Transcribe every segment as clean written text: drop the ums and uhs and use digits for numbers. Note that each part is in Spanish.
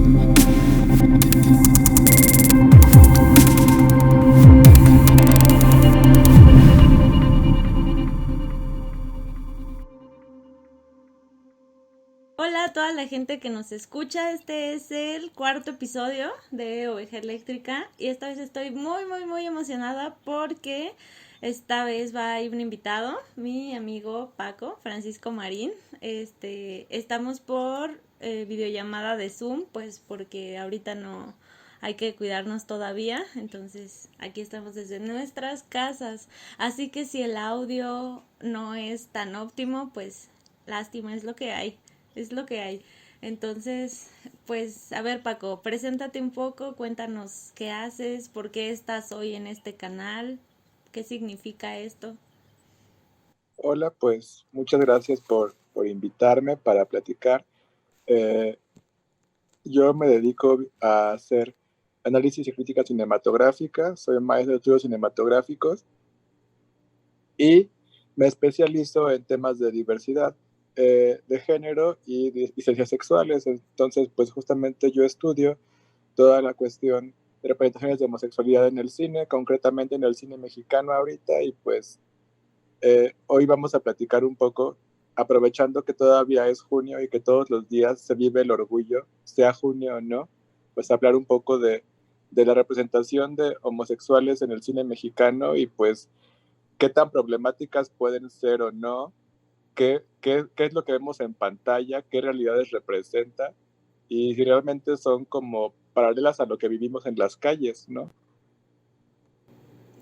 Hola a toda la gente que nos escucha, este es el cuarto episodio de Oveja Eléctrica y esta vez estoy muy emocionada porque esta vez va a ir un invitado, mi amigo Paco, Francisco Marín. Estamos por videollamada de Zoom, pues porque ahorita no hay que cuidarnos todavía, entonces aquí estamos desde nuestras casas, así que si el audio no es tan óptimo, pues lástima, es lo que hay. Entonces, pues, a ver, Paco, preséntate un poco, cuéntanos qué haces, por qué estás hoy en este canal, qué significa esto. Hola, pues muchas gracias por invitarme para platicar. Eh, yo me dedico a hacer análisis y crítica cinematográfica, soy maestro de estudios cinematográficos y me especializo en temas de diversidad de género y de disidencias sexuales. Entonces, pues justamente yo estudio toda la cuestión de representaciones de homosexualidad en el cine, concretamente en el cine mexicano ahorita, y pues hoy vamos a platicar un poco, aprovechando que todavía es junio y que todos los días se vive el orgullo, sea junio o no, pues hablar un poco de la representación de homosexuales en el cine mexicano y pues qué tan problemáticas pueden ser o no, qué es lo que vemos en pantalla, qué realidades representa y si realmente son como paralelas a lo que vivimos en las calles, ¿no?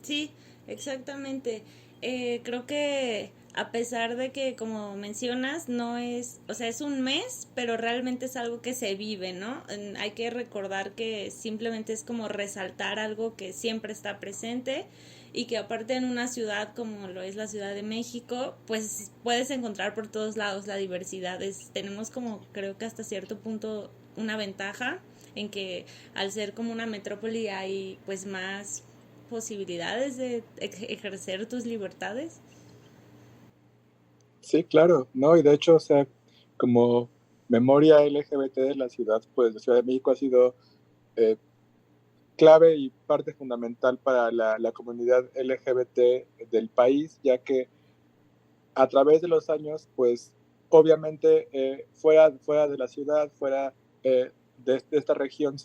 Sí, exactamente. Creo que a pesar de que, como mencionas, no es, o sea, es un mes, pero realmente es algo que se vive, ¿no? Hay que recordar que simplemente es como resaltar algo que siempre está presente y que aparte en una ciudad como lo es la Ciudad de México, pues puedes encontrar por todos lados la diversidad. Tenemos como, creo que hasta cierto punto, una ventaja en que al ser como una metrópoli hay pues más posibilidades de ejercer tus libertades. Sí, claro, ¿no? Y de hecho, o sea, como memoria LGBT de la ciudad, pues la Ciudad de México ha sido eh, clave y parte fundamental para la comunidad LGBT del país, ya que a través de los años, pues obviamente fuera de la ciudad, fuera de esta región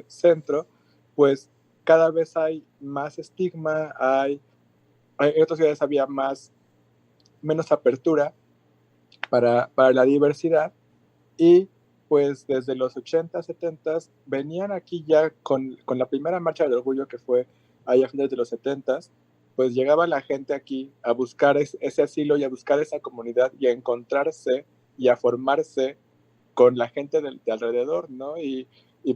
centro, pues cada vez hay más estigma, en otras ciudades había menos apertura para la diversidad y pues desde los 80, 70 venían aquí ya con la primera marcha del orgullo que fue ahí a fines de los 70, pues llegaba la gente aquí a buscar ese asilo y a buscar esa comunidad y a encontrarse y a formarse con la gente de alrededor, ¿no? Y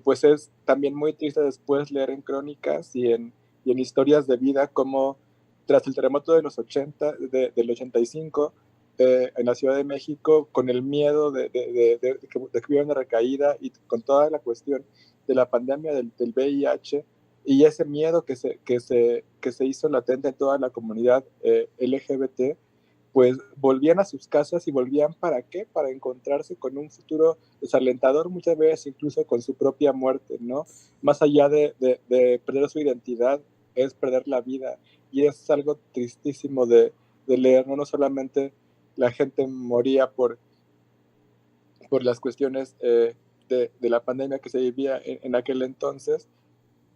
pues es también muy triste después leer en crónicas y en historias de vida como tras el terremoto de los 80, del 85, en la Ciudad de México, con el miedo de que hubiera una recaída y con toda la cuestión de la pandemia del VIH y ese miedo que se hizo latente en toda la comunidad LGBT, pues volvían a sus casas y volvían ¿para qué? Para encontrarse con un futuro desalentador, muchas veces incluso con su propia muerte, ¿no? Más allá de perder su identidad, es perder la vida. Y es algo tristísimo de leer, ¿no? No solamente la gente moría por las cuestiones de la pandemia que se vivía en aquel entonces,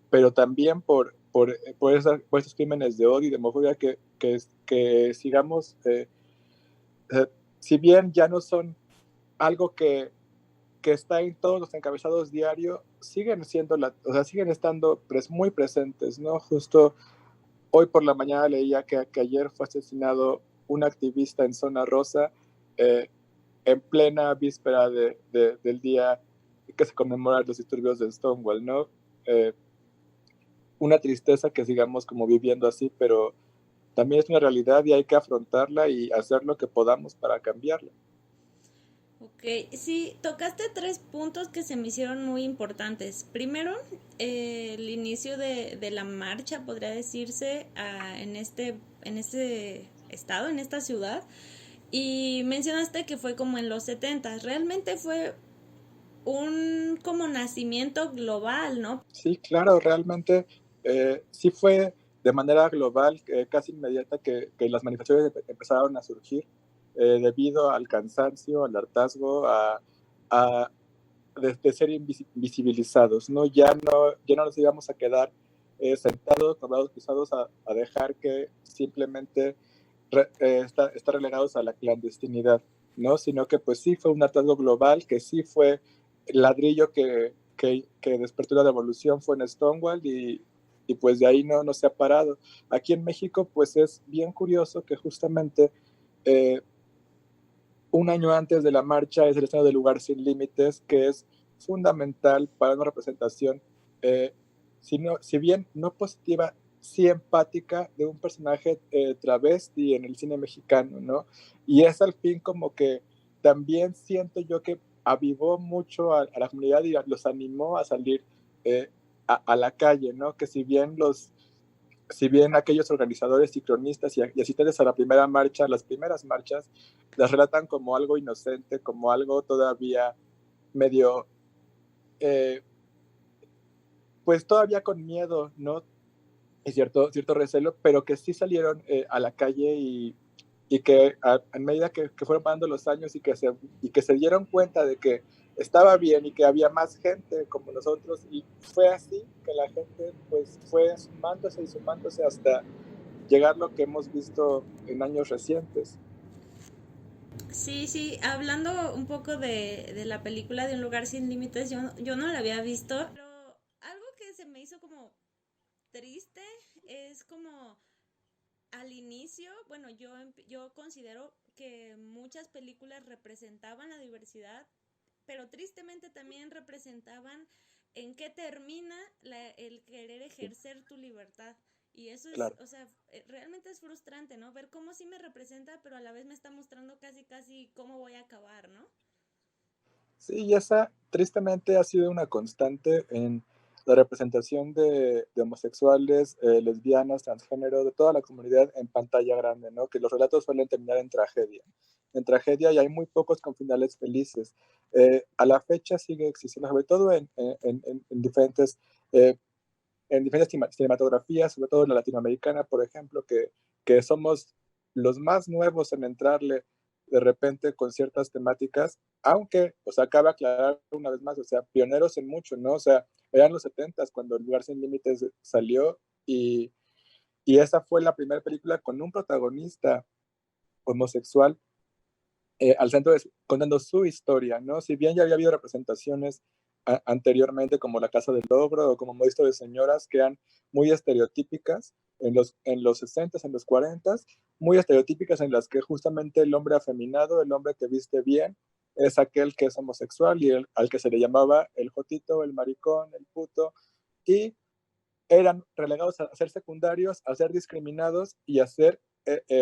pero también por esos crímenes de odio y de homofobia que sigamos eh, si bien ya no son algo que está en todos los encabezados diarios, siguen siendo, o sea, siguen estando muy presentes, ¿no? Justo hoy por la mañana leía que ayer fue asesinado un activista en Zona Rosa, eh, en plena víspera del día que se conmemoran los disturbios de Stonewall, ¿no? Eh, una tristeza que sigamos como viviendo así, pero también es una realidad y hay que afrontarla y hacer lo que podamos para cambiarla. Ok, sí, tocaste tres puntos que se me hicieron muy importantes. Primero, el inicio de la marcha, podría decirse, en este estado, en esta ciudad. Y mencionaste que fue como en los 70. Realmente fue un como nacimiento global, ¿no? Sí, claro, realmente sí fue de manera global, casi inmediata, que las manifestaciones empezaron a surgir debido al cansancio, al hartazgo, a de ser invisibilizados, ¿no? Ya no nos íbamos a quedar sentados, con brazos cruzados, a dejar que simplemente estar relegados a la clandestinidad, ¿no? Sino que pues sí fue un hartazgo global, que sí fue el ladrillo que despertó la revolución, fue en Stonewall y pues de ahí no se ha parado. Aquí en México pues es bien curioso que justamente eh, un año antes de la marcha es el estreno de Lugar Sin Límites, que es fundamental para una representación, eh, si bien no positiva, sí empática de un personaje travesti en el cine mexicano, ¿no? Y es al fin como que también siento yo que avivó mucho a la comunidad y los animó a salir a la calle, ¿no? Que si bien aquellos organizadores y cronistas y asistentes a la primera marcha, las primeras marchas, las relatan como algo inocente, como algo todavía medio, eh, pues todavía con miedo, ¿no? Y cierto recelo, pero que sí salieron a la calle y que a medida que fueron pasando los años y que se dieron cuenta de que estaba bien y que había más gente como nosotros, y fue así que la gente pues fue sumándose y sumándose hasta llegar lo que hemos visto en años recientes. Sí, sí, hablando un poco de la película de Un lugar sin límites, yo no la había visto, pero algo que se me hizo como triste es como al inicio, bueno, yo considero que muchas películas representaban la diversidad, pero tristemente también representaban en qué termina el querer Sí, ejercer tu libertad. Y eso es, claro. o sea, realmente es frustrante, ¿no? Ver cómo sí me representa, pero a la vez me está mostrando casi, casi cómo voy a acabar, ¿no? Sí, y esa tristemente ha sido una constante en la representación de homosexuales, lesbianas, transgénero, de toda la comunidad en pantalla grande, ¿no? Que los relatos suelen terminar en tragedia y hay muy pocos con finales felices. A la fecha sigue existiendo, sobre todo eh, en diferentes cinematografías, sobre todo en la latinoamericana, por ejemplo, que somos los más nuevos en entrarle de repente con ciertas temáticas, aunque, o sea, cabe aclarar una vez más, o sea, pioneros en mucho, ¿no? O sea, eran los 70 cuando El Lugar Sin Límites salió y esa fue la primera película con un protagonista homosexual al centro contando su historia, ¿no? Si bien ya había habido representaciones anteriormente como La Casa del Logro o como Modesto de Señoras que eran muy estereotípicas en los 60 en los 40 muy estereotípicas en las que justamente el hombre afeminado, el hombre que viste bien, es aquel que es homosexual y al que se le llamaba el jotito, el maricón, el puto, y eran relegados a ser secundarios, a ser discriminados y a ser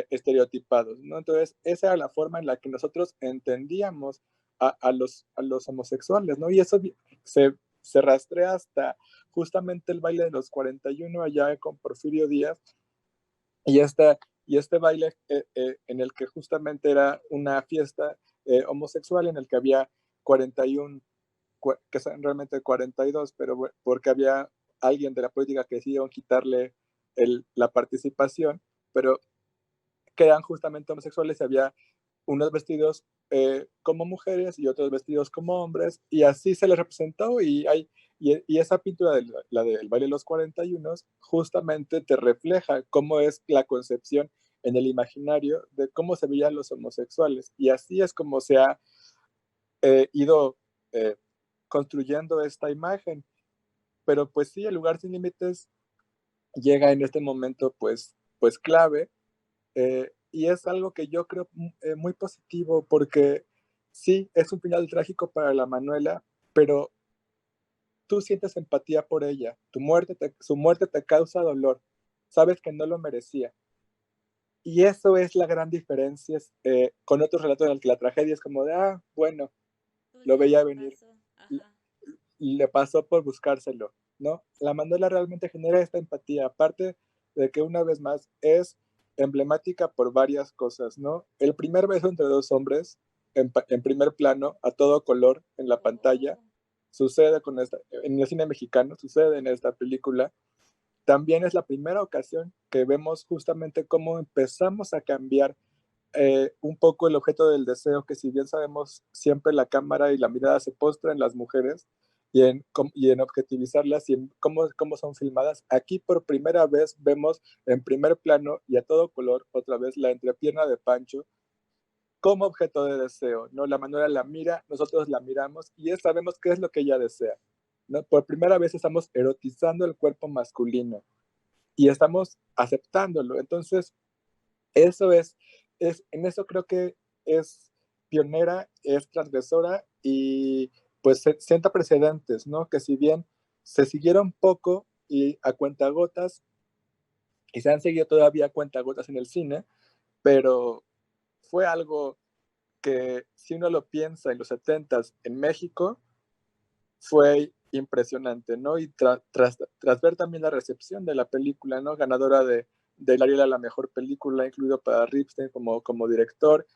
estereotipados, ¿no? Entonces, esa era la forma en la que nosotros entendíamos a los homosexuales, ¿no? Y eso se rastrea hasta justamente el baile de los 41 allá con Porfirio Díaz y, y este baile en el que justamente era una fiesta homosexual en el que había 41 que son realmente 42, pero porque había alguien de la política que decidió quitarle la participación, pero que eran justamente homosexuales y había unos vestidos como mujeres y otros vestidos como hombres, y así se les representó y esa pintura, la del baile de los 41, justamente te refleja cómo es la concepción en el imaginario de cómo se veían los homosexuales, y así es como se ha ido eh, construyendo esta imagen. Pero pues sí, el lugar sin límites llega en este momento pues clave y es algo que yo creo muy positivo porque sí, es un final trágico para la Manuela, pero tú sientes empatía por ella, su muerte te causa dolor, sabes que no lo merecía. Y eso es la gran diferencia con otros relatos en el que la tragedia es como de, ah, bueno, Pues lo ya veía le venir. pasó, ajá. Le pasó por buscárselo, ¿no? La Manuela realmente genera esta empatía, aparte de que una vez más es emblemática por varias cosas, ¿no? El primer beso entre dos hombres en primer plano, a todo color en la Oh, pantalla, sucede en el cine mexicano, sucede en esta película. También es la primera ocasión que vemos justamente cómo empezamos a cambiar un poco el objeto del deseo, que si bien sabemos siempre la cámara y la mirada se postra en las mujeres y en objetivizarlas y en cómo son filmadas, aquí por primera vez vemos en primer plano y a todo color otra vez la entrepierna de Pancho como objeto de deseo, ¿no? La Manuela la mira, nosotros la miramos y sabemos qué es lo que ella desea, ¿no? Por primera vez estamos erotizando el cuerpo masculino y estamos aceptándolo. Entonces, eso en eso creo que es pionera, es transgresora y pues sienta precedentes, ¿no? Que si bien se siguieron poco y a cuentagotas, y se han seguido todavía a cuentagotas en el cine, pero fue algo que si uno lo piensa en los 70s en México, fue impresionante, ¿no? Y tras ver también la recepción de la película, ¿no? Ganadora del Ariel a la mejor película, incluido para Ripstein como director,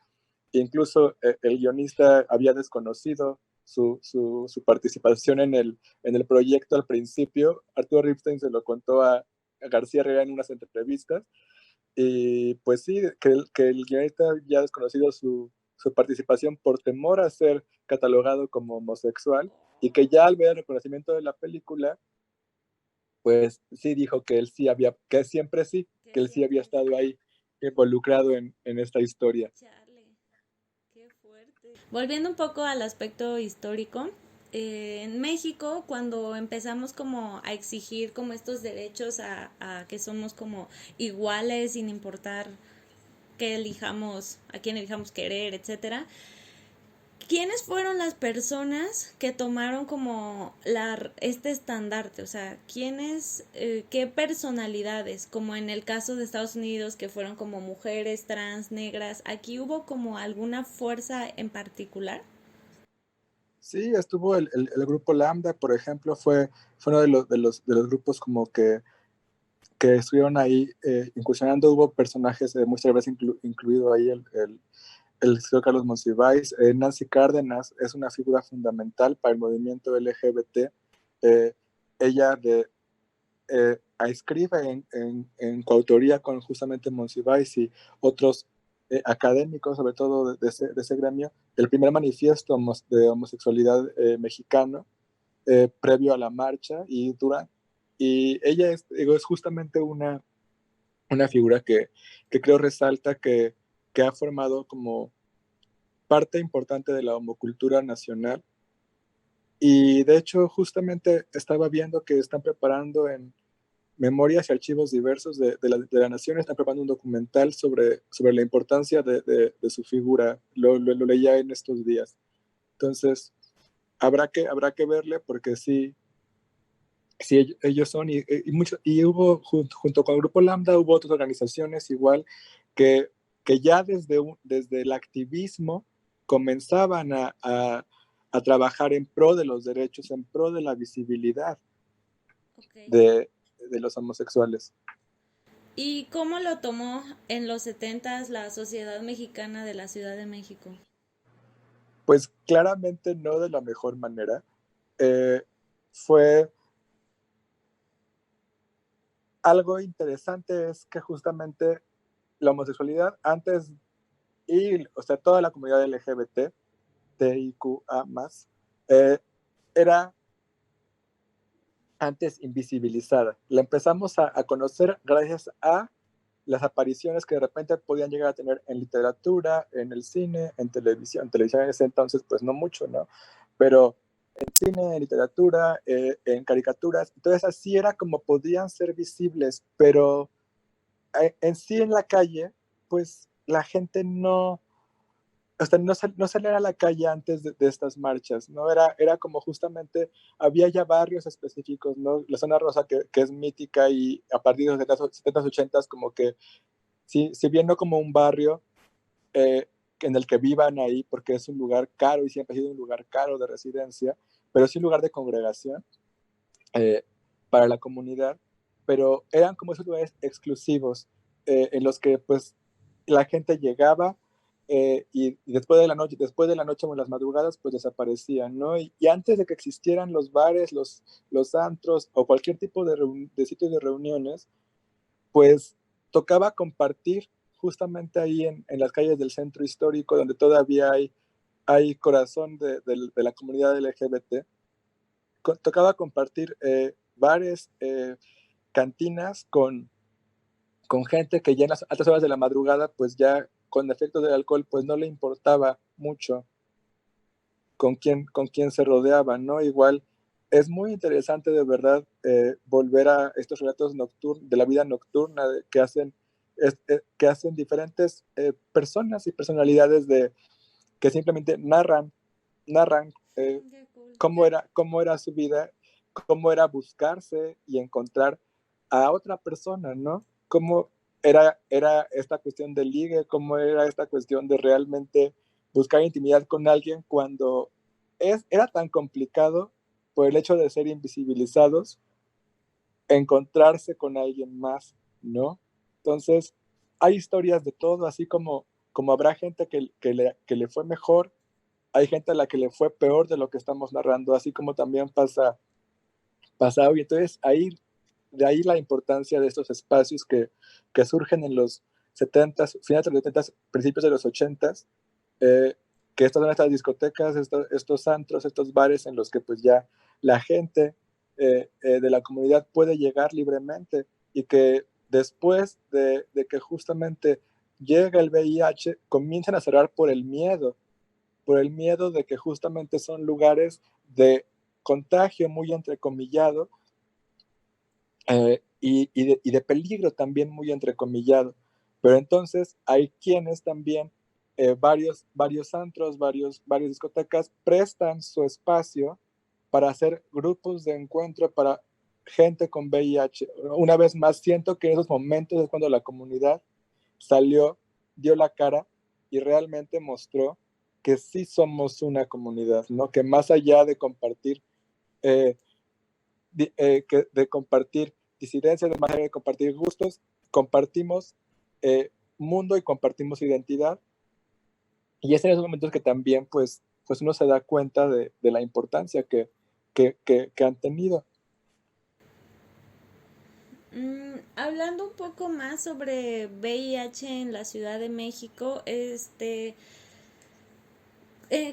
e incluso el guionista había desconocido su participación en el proyecto al principio. Arturo Ripstein se lo contó a García Herrera en unas entrevistas, y pues sí, que el guionista ya desconocido su participación por temor a ser catalogado como homosexual, y que ya al ver el reconocimiento de la película, pues sí dijo que él sí había, que siempre sí, Que que él sí había siempre estado ahí involucrado en esta historia. chale, qué fuerte. Volviendo un poco al aspecto histórico, en México, cuando empezamos como a exigir como estos derechos a que somos como iguales sin importar que elijamos, a quién elijamos querer, etcétera. ¿Quiénes fueron las personas que tomaron como este estandarte? O sea, ¿quiénes, qué personalidades? Como en el caso de Estados Unidos, que fueron como mujeres trans, negras, ¿aquí hubo como alguna fuerza en particular? Sí, estuvo el grupo Lambda, por ejemplo, fue uno de los grupos como que estuvieron ahí incursionando. Hubo personajes muy célebres, incluido ahí el escritor Carlos Monsiváis. Nancy Cárdenas es una figura fundamental para el movimiento LGBT. Eh, ella escribe en coautoría con justamente Monsiváis y otros académicos, sobre todo de ese gremio, el primer manifiesto de homosexualidad mexicano, previo a la marcha y durante. Y ella es justamente una figura que creo resalta que ha formado como parte importante de la homocultura nacional. Y de hecho, justamente estaba viendo que están preparando en Memorias y Archivos Diversos de la Nación, están preparando un documental sobre la importancia de su figura. Lo leía en estos días. Entonces, habrá que verle, porque sí, sí ellos son, y hubo, junto con el Grupo Lambda, hubo otras organizaciones igual que ya desde el activismo comenzaban a trabajar en pro de los derechos, en pro de la visibilidad Okay. de los homosexuales. ¿Y cómo lo tomó en los setentas la Sociedad Mexicana de la Ciudad de México? Pues claramente no de la mejor manera. Eh, Fue algo interesante, es que justamente la homosexualidad antes, o sea, toda la comunidad LGBT, TIQA+, era antes invisibilizada. La empezamos a conocer gracias a las apariciones que de repente podían llegar a tener en literatura, en el cine, en televisión. En televisión en ese entonces, pues no mucho, ¿no? Pero en cine, en literatura, en caricaturas, entonces así era como podían ser visibles, pero en sí en la calle, pues la gente no, o sea, no salía a la calle antes de estas marchas, ¿no? Era como justamente, había ya barrios específicos, ¿no? La zona rosa que es mítica, y a partir de los 70s, 80s, como que, si bien no como un barrio en el que vivan ahí, porque es un lugar caro y siempre ha sido un lugar caro de residencia, pero sí un lugar de congregación eh, para la comunidad, pero eran como esos lugares exclusivos en los que pues la gente llegaba y después de la noche o en las madrugadas, pues desaparecían, ¿no? Y antes de que existieran los bares, los antros o cualquier tipo de sitios de reuniones, pues tocaba compartir justamente ahí en las calles del centro histórico, donde todavía hay corazón de la comunidad LGBT, tocaba compartir bares, cantinas con gente que ya en las altas horas de la madrugada, pues ya con efectos del alcohol, pues no le importaba mucho con quién se rodeaba, ¿no? Igual es muy interesante de verdad volver a estos relatos de la vida nocturna que hacen diferentes personas y personalidades que simplemente narran Qué cool. cómo era su vida, cómo era buscarse y encontrar a otra persona, ¿no? Cómo era esta cuestión de ligue, cómo era esta cuestión de realmente buscar intimidad con alguien cuando era tan complicado por el hecho de ser invisibilizados, encontrarse con alguien más, ¿no? Entonces, hay historias de todo, así como habrá gente que le fue mejor, hay gente a la que le fue peor de lo que estamos narrando, así como también pasa hoy. Entonces, de ahí la importancia de estos espacios que surgen en los 70s, finales de los 70s, principios de los 80s, eh, que estas son estas discotecas, estos antros, estos bares en los que pues ya la gente de la comunidad puede llegar libremente y que después de que justamente llega el VIH, comienzan a cerrar por el miedo de que justamente son lugares de contagio muy entrecomillado y de peligro también muy entrecomillado. Pero entonces hay quienes también, varios antros, varias discotecas, prestan su espacio para hacer grupos de encuentro para gente con VIH. Una vez más, siento que en esos momentos es cuando la comunidad salió, dio la cara y realmente mostró que sí somos una comunidad, ¿no? Que más allá de compartir eh, de compartir disidencias, de manera de compartir gustos, compartimos mundo y compartimos identidad. Y es en esos momentos que también pues uno se da cuenta de la importancia que han tenido. Hablando un poco más sobre VIH en la Ciudad de México,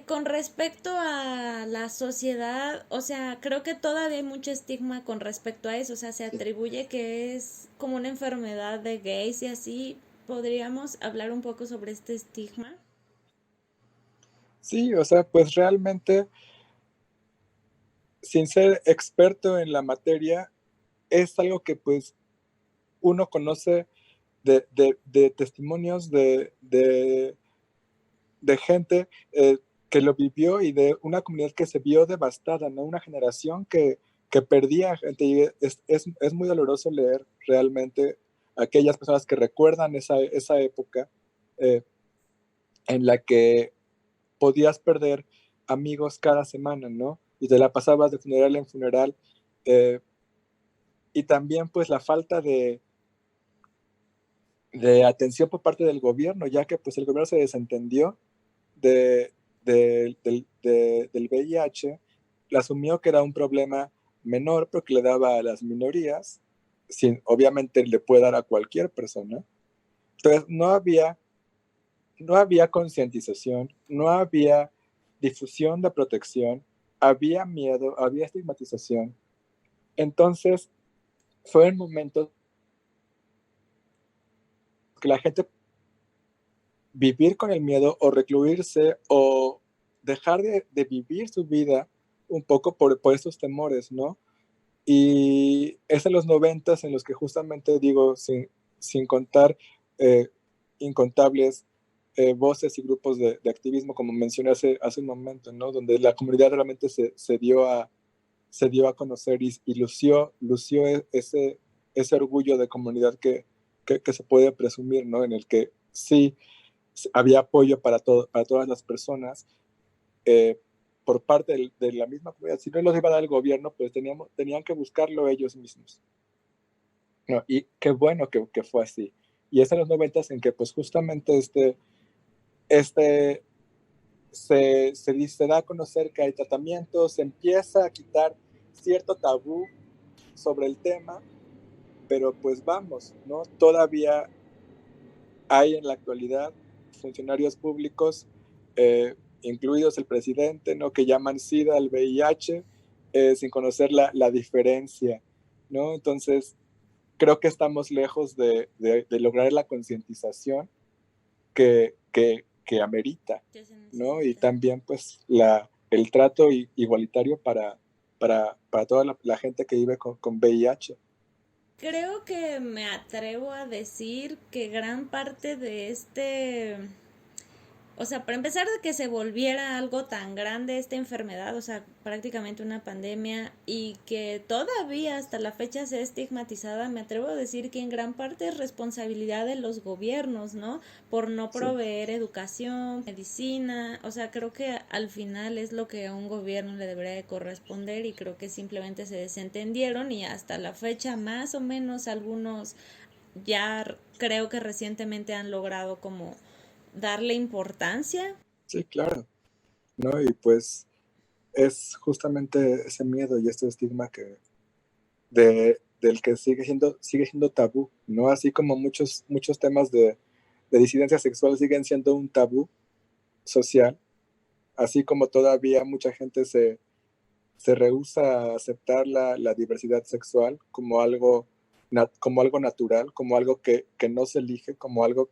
con respecto a la sociedad, o sea, creo que todavía hay mucho estigma con respecto a eso, o sea, se Sí. atribuye que es como una enfermedad de gays y así. ¿Podríamos hablar un poco sobre este estigma? Sí, o sea, pues realmente, sin ser experto en la materia, es algo que pues uno conoce de testimonios de gente que lo vivió y de una comunidad que se vio devastada, ¿no? Una generación que perdía gente. Y es muy doloroso leer realmente aquellas personas que recuerdan esa época eh, en la que podías perder amigos cada semana, ¿no? Y te la pasabas de funeral en funeral. eh, y también pues la falta de atención por parte del gobierno, ya que pues el gobierno se desentendió de, del VIH, le asumió que era un problema menor porque le daba a las minorías, sin, obviamente le puede dar a cualquier persona. Entonces no había concientización, no había difusión de protección, había miedo, había estigmatización. Entonces fue el momento que la gente vivir con el miedo o recluirse o dejar de vivir su vida un poco por esos temores, ¿no? Y es en los 90 en los que justamente digo, sin contar eh, incontables voces y grupos de activismo, como mencioné hace un momento, ¿no? Donde la comunidad realmente se dio a conocer y lució ese orgullo de comunidad que se puede presumir, ¿no? En el que sí había apoyo para todas las personas eh, por parte de la misma comunidad. Si no los iba a dar el gobierno, pues tenían que buscarlo ellos mismos. ¿No? Y qué bueno que fue así. Y es en los 90 en que pues justamente este, se da a conocer que hay tratamientos, se empieza a quitar cierto tabú sobre el tema, pero pues vamos, ¿no? Todavía hay en la actualidad funcionarios públicos, incluidos el presidente, ¿no? Que llaman SIDA al VIH, sin conocer la diferencia, ¿no? Entonces, creo que estamos lejos de lograr la concientización que amerita, Que se ¿no? Y necesita. también, pues, el trato igualitario para toda la gente que vive con VIH. Creo que me atrevo a decir que gran parte de o sea, para empezar de que se volviera algo tan grande esta enfermedad, o sea, prácticamente una pandemia y que todavía hasta la fecha sea estigmatizada, me atrevo a decir que en gran parte es responsabilidad de los gobiernos, ¿no? Por no Sí, proveer educación, medicina, o sea, creo que al final es lo que a un gobierno le debería de corresponder y creo que simplemente se desentendieron y hasta la fecha más o menos algunos ya creo que recientemente han logrado como darle importancia. sí, claro, ¿no? Y pues es justamente ese miedo y este estigma del que sigue siendo tabú, ¿no? Así como muchos temas de disidencia sexual siguen siendo un tabú social, así como todavía mucha gente se rehúsa a aceptar la diversidad sexual como algo natural, como algo que no se elige, como algo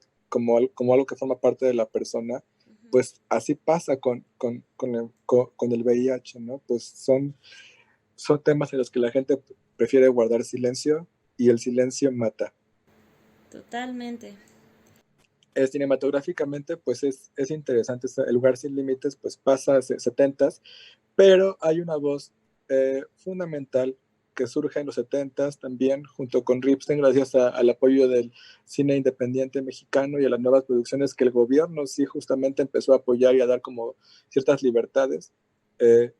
que forma parte de la persona, pues así pasa con el VIH, ¿no? Pues son temas en los que la gente prefiere guardar silencio y el silencio mata. Totalmente. Cinematográficamente, pues es interesante. El lugar sin límites, pues pasa 70s, pero hay una voz fundamental que surge en los 70s también, junto con Ripstein, gracias al apoyo del cine independiente mexicano y a las nuevas producciones que el gobierno sí justamente empezó a apoyar y a dar como ciertas libertades eh,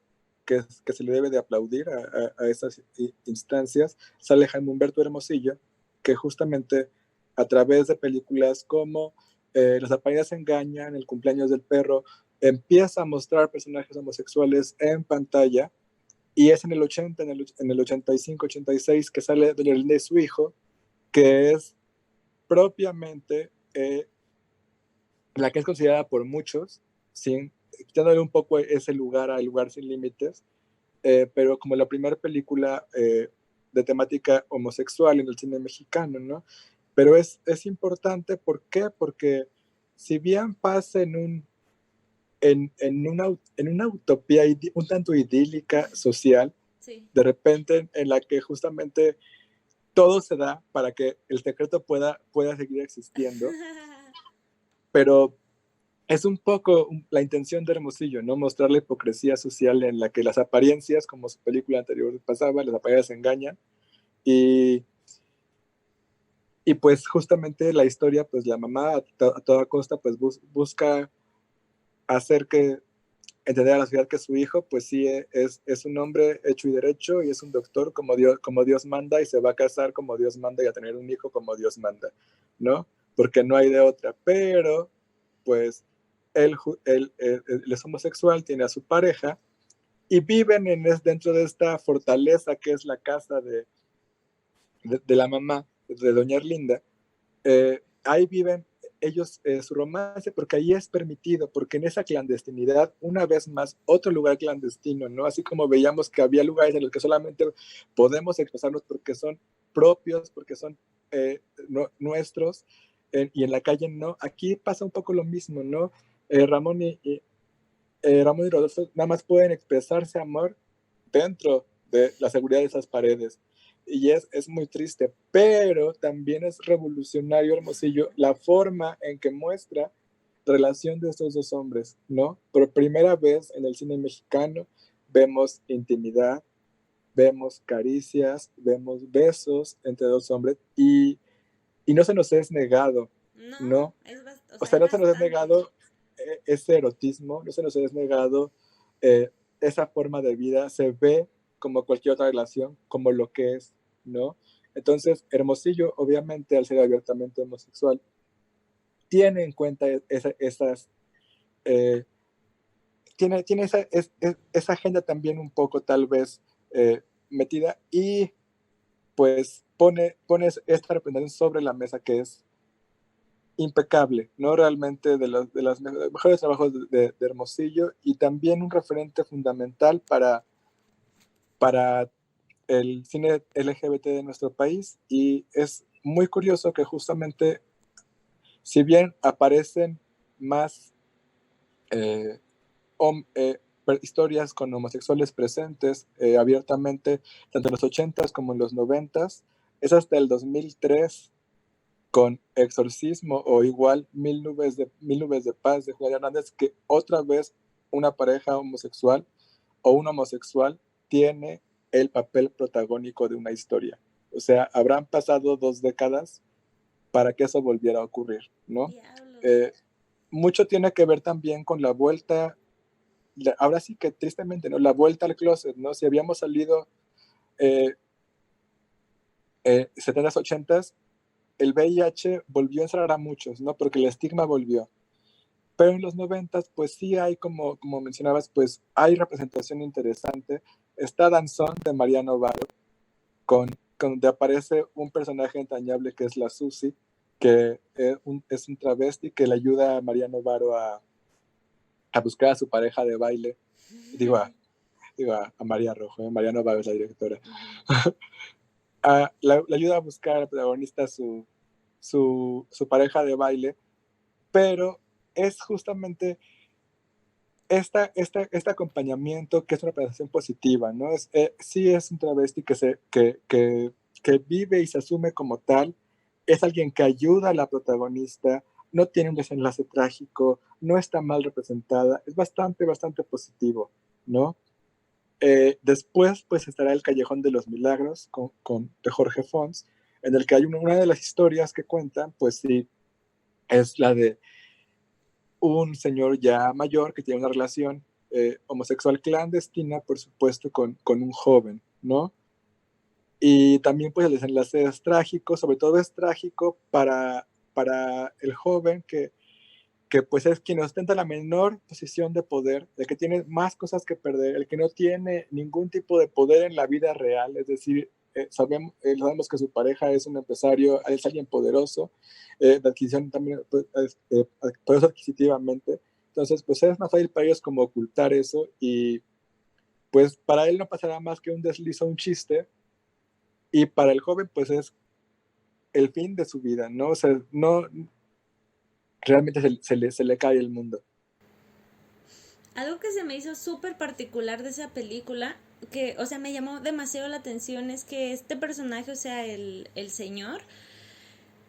que se le debe de aplaudir a esas instancias. Sale Jaime Humberto Hermosillo, que justamente a través de películas como Las apariencias engañan, El cumpleaños del perro, empieza a mostrar personajes homosexuales en pantalla y es en el 80, en el 85, 86 que sale Doña Linda y su hijo, que es propiamente la que es considerada por muchos, sin, quitándole un poco ese lugar al lugar sin límites, pero como la primera película de temática homosexual en el cine mexicano, ¿no? Pero es importante, ¿por qué? Porque si bien pasa en una utopía un tanto idílica social, Sí. de repente en la que justamente todo se da para que el secreto pueda seguir existiendo, pero es un poco la intención de Hermosillo, ¿no? Mostrar la hipocresía social en la que las apariencias, como su película anterior pasaba, las apariencias engañan y, y pues justamente la historia, pues la mamá a toda costa pues busca hacer que entender a la sociedad que su hijo, pues sí, es un hombre hecho y derecho y es un doctor como Dios manda y se va a casar como Dios manda y a tener un hijo como Dios manda, ¿no? Porque no hay de otra. Pero, pues, él, él es homosexual, tiene a su pareja y viven dentro de esta fortaleza que es la casa de la mamá, de Doña Erlinda, ahí viven ellos su romance, porque ahí es permitido, porque en esa clandestinidad, una vez más, otro lugar clandestino, ¿no? Así como veíamos que había lugares en los que solamente podemos expresarnos porque son propios, porque son nuestros, y en la calle no. Aquí pasa un poco lo mismo, ¿no? Ramón Ramón y Rodolfo nada más pueden expresarse amor dentro de la seguridad de esas paredes. Y es muy triste, pero también es revolucionario, Hermosillo, la forma en que muestra la relación de estos dos hombres, ¿no? Por primera vez en el cine mexicano vemos intimidad, vemos caricias, vemos besos entre dos hombres y no se nos es negado, No, ¿no? o O sea, sea, hay no se nos es bastante. negado ese erotismo, no se nos es negado esa forma de vida, se ve como cualquier otra relación, como lo que es, ¿no? Entonces, Hermosillo, obviamente, al ser abiertamente homosexual, tiene en cuenta eh, tiene esa agenda también un poco tal vez metida y pues pone esta representación sobre la mesa que es impecable, ¿no? Realmente de los mejores trabajos de Hermosillo y también un referente fundamental para el cine LGBT de nuestro país y es muy curioso que justamente si bien aparecen más eh, historias con homosexuales presentes abiertamente, tanto en los 80s como en los 90s, es hasta el 2003 con Exorcismo o igual Mil Nubes de Paz de Julián Hernández, que otra vez una pareja homosexual o un homosexual tiene el papel protagónico de una historia. O sea, habrán pasado 2 décadas para que eso volviera a ocurrir, ¿no? Diablos. Eh, mucho tiene que ver también con la vuelta, ahora sí que tristemente, ¿no? La vuelta al closet, ¿no? Si habíamos salido 70s, 80s, el VIH volvió a encerrar a muchos, ¿no? Porque el estigma volvió. Pero en los 90s, pues sí hay, como mencionabas, pues hay representación interesante. Está Danzón de Mariano Varo, donde aparece un personaje entrañable que es la Susi, que es un travesti que le ayuda a Mariano Varo a buscar a su pareja de baile. Digo, a María Rojo, Mariano Varo es la directora. Le ayuda a buscar al protagonista su pareja de baile, pero es justamente este acompañamiento que es una representación positiva, ¿no? Sí es un travesti que vive y se asume como tal, es alguien que ayuda a la protagonista, no tiene un desenlace trágico, no está mal representada, es bastante, bastante positivo, ¿no? Después, pues estará El Callejón de los Milagros de Jorge Fons, en el que hay una de las historias que cuentan, pues sí, es la de un señor ya mayor que tiene una relación homosexual clandestina, por supuesto, con un joven, ¿no? Y también pues el desenlace es trágico, sobre todo es trágico para el joven que pues es quien ostenta la menor posición de poder, el que tiene más cosas que perder, el que no tiene ningún tipo de poder en la vida real, es decir, sabemos que su pareja es un empresario, es alguien poderoso, de adquisición también, pues, poderoso adquisitivamente, entonces pues es más fácil para ellos como ocultar eso y pues para él no pasará más que un desliz o un chiste y para el joven pues es el fin de su vida, ¿no? O sea, no, realmente se le cae el mundo. Algo que se me hizo súper particular de esa película, que, o sea, me llamó demasiado la atención, es que este personaje, o sea, el señor,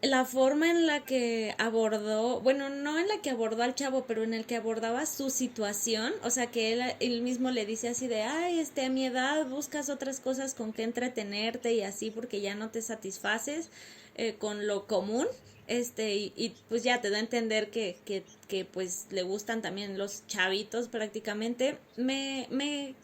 la forma en la que abordó, bueno, no en la que abordó al chavo, pero en el que abordaba su situación, o sea, que él mismo le dice así de, ay, a mi edad buscas otras cosas con que entretenerte y así porque ya no te satisfaces con lo común, pues ya te da a entender que pues le gustan también los chavitos prácticamente, me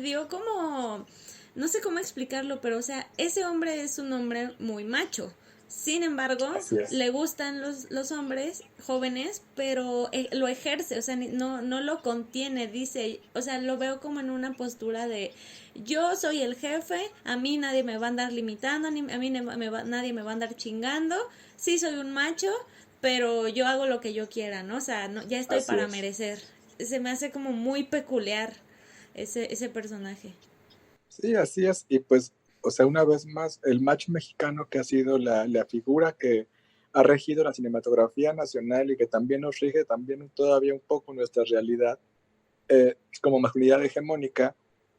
dio como, no sé cómo explicarlo, pero o sea, ese hombre es un hombre muy macho. Sin embargo, Así es. le gustan los hombres jóvenes, pero lo ejerce, o sea, no lo contiene, dice, o sea, lo veo como en una postura de yo soy el jefe, a mí nadie me va a andar limitando, a mí nadie me va a andar chingando, sí soy un macho, pero yo hago lo que yo quiera, ¿no? O sea, no, ya estoy Así para es. merecer. Se me hace como muy peculiar ese personaje. Sí, así es. Y pues, o sea, una vez más, el macho mexicano que ha sido la figura que ha regido la cinematografía nacional y que también nos rige también todavía un poco nuestra realidad como masculinidad hegemónica,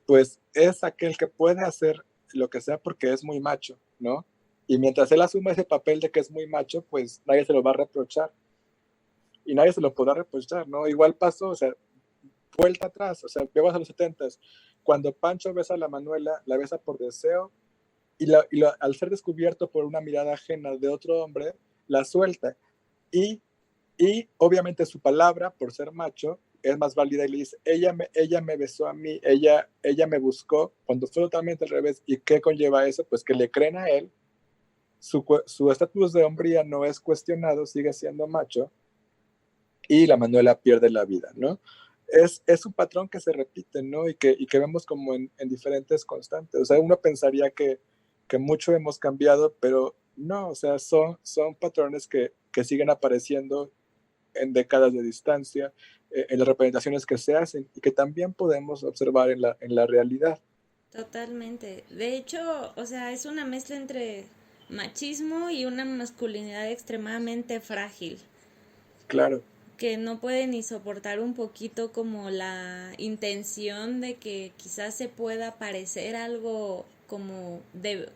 pues es aquel que puede hacer lo que sea porque es muy macho, ¿no? Y mientras él asume ese papel de que es muy macho, pues nadie se lo va a reprochar. Y nadie se lo podrá reprochar, ¿no? Igual pasó, o sea, vuelta atrás, o sea, vemos a los 70s, cuando Pancho besa a la Manuela, la besa por deseo, al ser descubierto por una mirada ajena de otro hombre, la suelta. Y, y obviamente su palabra, por ser macho, es más válida y le dice, ella me besó a mí, ella me buscó, cuando fue totalmente al revés. ¿Y qué conlleva eso? Pues que le creen a él, su estatus de hombría no es cuestionado, sigue siendo macho, y la Manuela pierde la vida, ¿no? Es un patrón que se repite, ¿no? Y que vemos como en diferentes constantes. O sea, uno pensaría que mucho hemos cambiado, pero no, o sea, son patrones que siguen apareciendo en décadas de distancia, en las representaciones que se hacen y que también podemos observar en la realidad. Totalmente. De hecho, o sea, es una mezcla entre machismo y una masculinidad extremadamente frágil, Claro, que no puede ni soportar un poquito como la intención de que quizás se pueda parecer algo como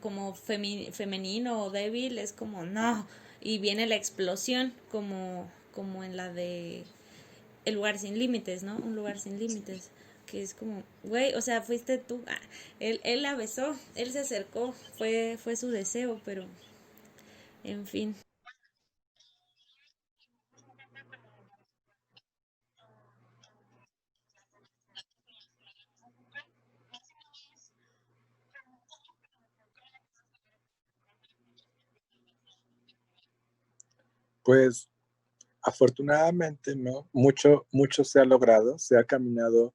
como femenino o débil, es como no, y viene la explosión como en la de El lugar sin límites, ¿no? Un lugar sin límites, que es como, güey, o sea, fuiste tú. Él la besó, él se acercó, fue su deseo, pero en fin. pues afortunadamente, ¿no? Mucho se ha logrado, se ha caminado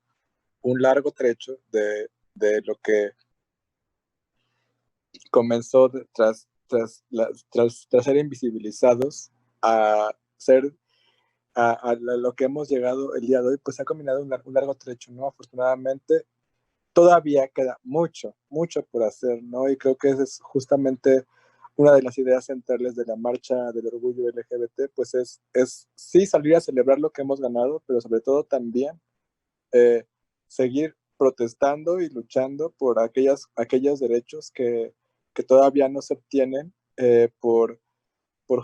un largo trecho de lo que comenzó tras ser invisibilizados a ser a lo que hemos llegado el día de hoy, pues ha caminado un largo trecho, ¿no? Afortunadamente, todavía queda mucho por hacer, ¿no? Y creo que esa es justamente una de las ideas centrales de la marcha del orgullo LGBT, pues es sí salir a celebrar lo que hemos ganado, pero sobre todo también eh, seguir protestando y luchando por aquellos derechos que todavía no se obtienen por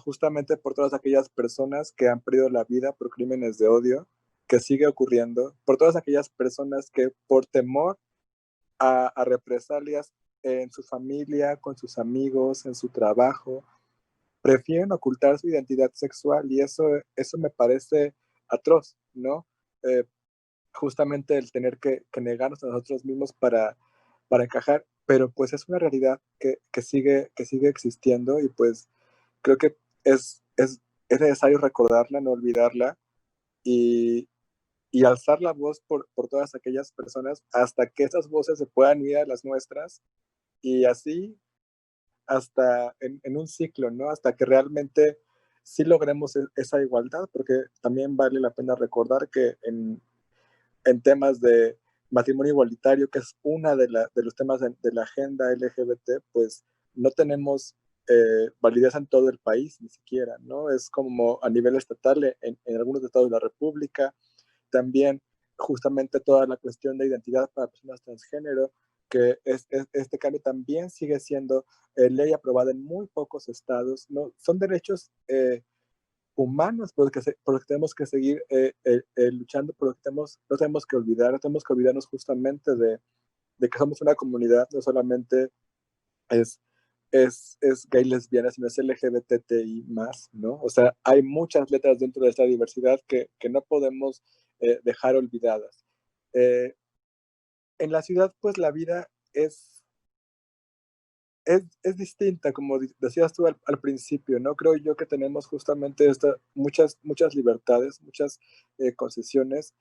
justamente por todas aquellas personas que han perdido la vida por crímenes de odio, que sigue ocurriendo, por todas aquellas personas que por temor a represalias en su familia, con sus amigos, en su trabajo, prefieren ocultar su identidad sexual y eso me parece atroz, ¿no? Eh, Justamente el tener que negarnos a nosotros mismos para encajar, pero pues es una realidad que sigue existiendo y pues creo que es necesario recordarla, no olvidarla y, y alzar la voz por todas aquellas personas hasta que esas voces se puedan unir a las nuestras y así hasta en un ciclo, ¿no? Hasta que realmente sí logremos esa igualdad, porque también vale la pena recordar que en temas de matrimonio igualitario, que es una de los temas de la agenda LGBT, pues no tenemos validez en todo el país, ni siquiera, ¿no? Es como a nivel estatal en algunos estados de la República, también justamente toda la cuestión de identidad para personas transgénero, que este cambio también sigue siendo ley aprobada en muy pocos estados, ¿no? Son derechos humanos por los que tenemos que seguir luchando, por los que no tenemos que olvidar, no tenemos que olvidarnos justamente de que somos una comunidad, no solamente es, es gay, lesbiana, sino es LGBTI más, ¿no? O sea, hay muchas letras dentro de esta diversidad que no podemos dejar olvidadas. Eh, en la ciudad, pues la vida es distinta, como decías tú al principio, ¿no? Creo yo que tenemos justamente muchas libertades, muchas concesiones.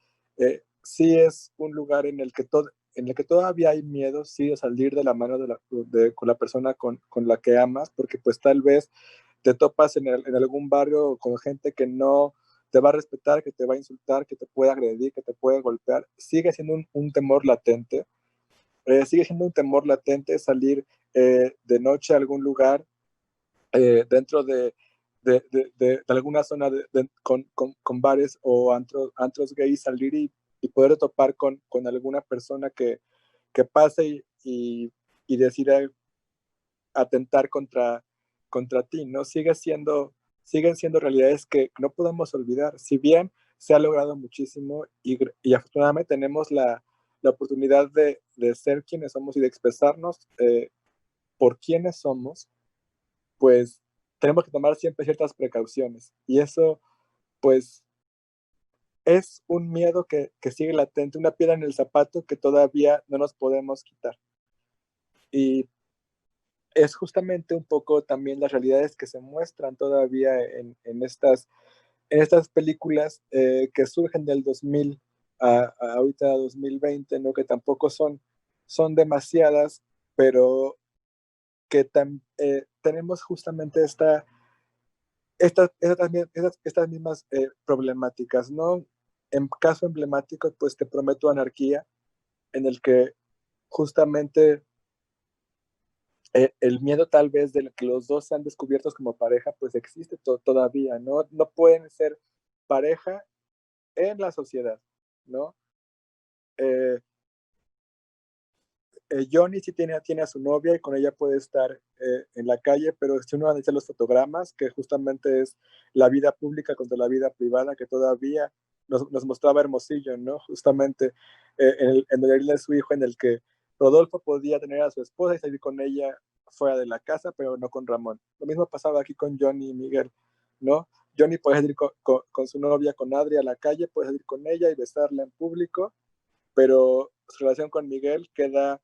Sí es un lugar en el que todavía hay miedo, sí, de salir de la mano con la persona con la que amas, porque pues tal vez te topas en algún barrio con gente que no te va a respetar, que te va a insultar, que te puede agredir, que te puede golpear. Sigue siendo un temor latente, sigue siendo un temor latente salir de noche a algún lugar dentro de alguna zona con bares o gays, salir y poder topar con alguna persona que pase y decida atentar contra ti, ¿no? Siguen siendo realidades que no podemos olvidar. Si bien se ha logrado muchísimo y afortunadamente tenemos la oportunidad de ser quienes somos y de expresarnos por quienes somos, pues tenemos que tomar siempre ciertas precauciones. Y eso, pues, es un miedo que sigue latente, una piedra en el zapato que todavía no nos podemos quitar. Y es justamente un poco también las realidades que se muestran todavía en estas en estas películas que surgen del 2000 a ahorita 2020, ¿no? Que tampoco son demasiadas, pero que tenemos justamente estas mismas problemáticas, ¿no? En caso emblemático, pues Te prometo anarquía, en el que justamente el miedo tal vez de que los dos sean descubiertos como pareja, pues existe todavía, ¿no? No pueden ser pareja en la sociedad, ¿no? Eh, Johnny sí tiene a su novia y con ella puede estar en la calle, pero si uno analiza los fotogramas, que justamente es la vida pública contra la vida privada, que todavía nos mostraba Hermosillo, ¿no? Justamente en el de su hijo, en el que Rodolfo podía tener a su esposa y salir con ella fuera de la casa, pero no con Ramón. Lo mismo pasaba aquí con Johnny y Miguel, ¿no? Johnny puede salir con su novia, con Adri, a la calle, puede salir con ella y besarla en público, pero su relación con Miguel queda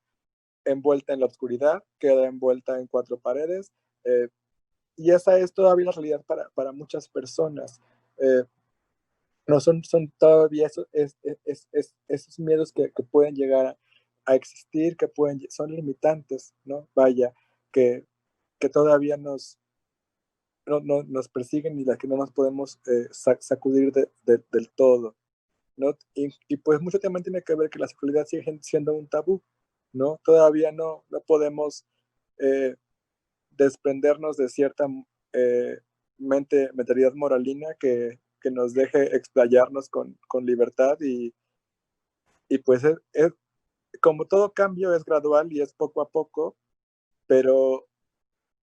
envuelta en la oscuridad, queda envuelta en cuatro paredes, y esa es todavía la realidad para muchas personas. Eh, no son todavía esos miedos que pueden llegar a existir, son limitantes, ¿no? Vaya, que, que todavía nos persiguen y las que no nos podemos sacudir del todo, ¿no? Y pues mucho también tiene que ver que la sexualidad sigue siendo un tabú, ¿no? Todavía no podemos eh, desprendernos de cierta eh, mentalidad moralina que nos deje explayarnos con libertad y pues como todo cambio es gradual y es poco a poco, pero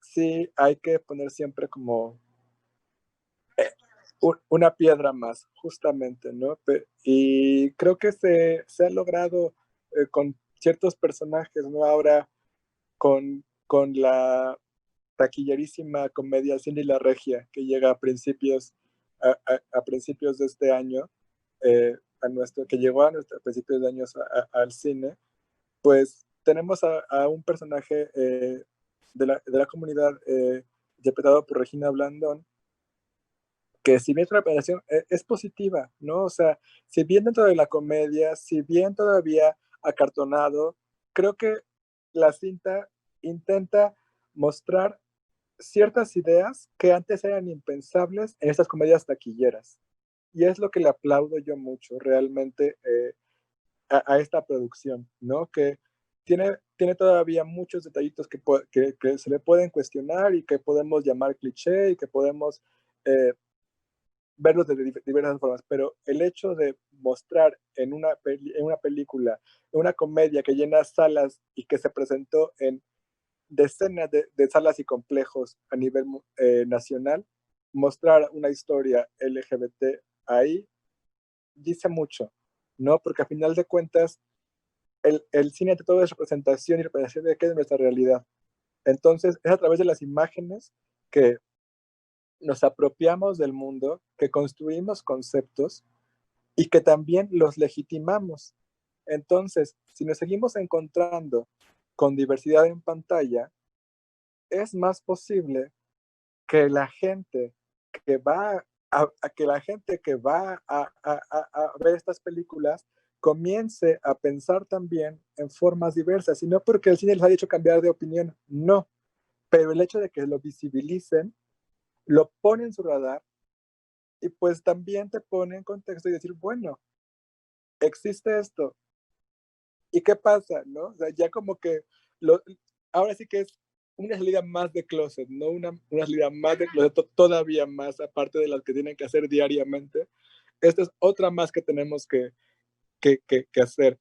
sí hay que poner siempre como una piedra más, justamente, ¿no? Y creo que se ha logrado con ciertos personajes, ¿no? Ahora con la taquillerísima comedia Cindy la Regia, que llega a principios de este año, que llegó a principios de años al cine, pues tenemos a un personaje de la comunidad interpretado por Regina Blandón, que si bien es una operación es positiva, ¿no? O sea, si bien dentro de la comedia, si bien todavía acartonado, creo que la cinta intenta mostrar ciertas ideas que antes eran impensables en estas comedias taquilleras. Y es lo que le aplaudo yo mucho realmente a esta producción, ¿no? Que tiene todavía muchos detallitos que se le pueden cuestionar y que podemos llamar cliché y que podemos verlos de diversas formas, pero el hecho de mostrar en una película, en una comedia que llena salas y que se presentó en decenas de salas y complejos a nivel nacional, mostrar una historia LGBT ahí dice mucho, ¿no? Porque a final de cuentas, el cine ante todo es representación y representación de qué es nuestra realidad. Entonces, es a través de las imágenes que nos apropiamos del mundo, que construimos conceptos y que también los legitimamos. Entonces, si nos seguimos encontrando con diversidad en pantalla, es más posible que la gente que va que la gente que va a ver estas películas comience a pensar también en formas diversas, y no porque el cine les haya hecho cambiar de opinión, no, pero el hecho de que lo visibilicen, lo ponen en su radar y pues también te pone en contexto y decir, bueno, existe esto, ¿y qué pasa? ¿No? O sea, ya como que lo, ahora sí que es una salida más de closet, no una salida más de closet, todavía más, aparte de las que tienen que hacer diariamente. Esta es otra más que tenemos que hacer.